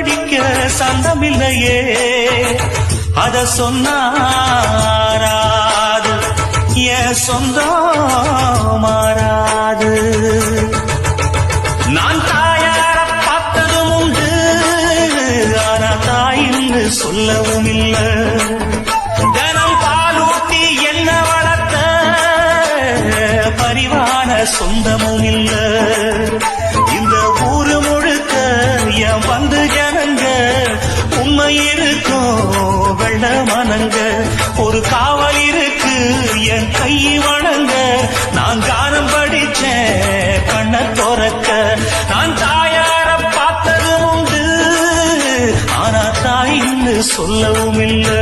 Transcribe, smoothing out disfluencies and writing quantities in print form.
படிக்க சந்தமில்லையே அத சொன்னாராது என் சொந்தம் மாறாது. நான் தாயார பார்த்ததும் உண்டு, ஆனா தாயின்னு சொல்லவும் இல்ல. தினம் பாலூட்டி என்ன வளர்த்த பரிவான சொந்தமும் இல்ல. இந்த ஊரு முழுக்க என் வந்து ஜனங்க உண்மை இருக்கும் வெள்ள மனங்க. ஒரு காவல் இருக்கு என் கை வணங்க. நான் கானம் படிச்சேன் கண்ண துறக்க. நான் தாயார பார்த்ததும் உண்டு, ஆனா தாயின்னு சொல்லவும் இல்லை.